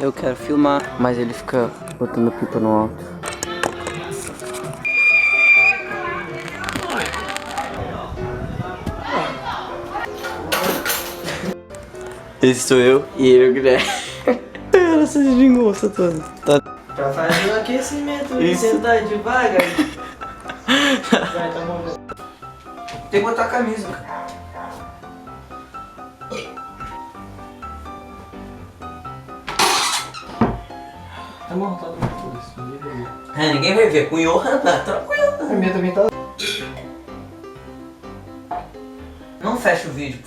eu quero filmar, mas ele fica botando pipa no alto. Esse sou eu e ele é o Guilherme. Essa deslingoça toda. Tá. Pra fazer o aquecimento e sentar devagar. Vai, tá bom. Tem que botar a camisa, cara. Tá bom, foda-se. Ninguém vai ver. Com o Johan tá tranquilo. A minha também tá. Não fecha o vídeo.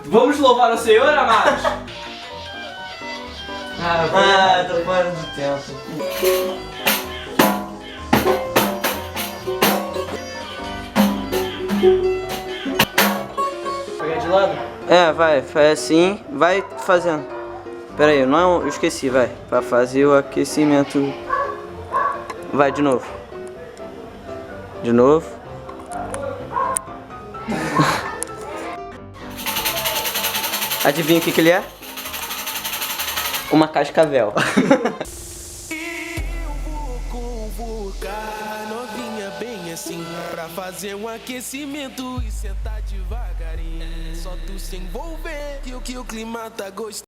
Vamos louvar o Senhor, amados? Tô fora do tempo. Pegar de lado? É, vai, faz assim, vai fazendo. Pera aí, não, eu esqueci, vai. Pra fazer o aquecimento. Vai de novo. De novo. Adivinha o que ele é? Uma cascavel. Eu vou convocar novinha bem assim pra fazer um aquecimento e sentar devagarinho. É só tu se envolver que o clima tá gostoso.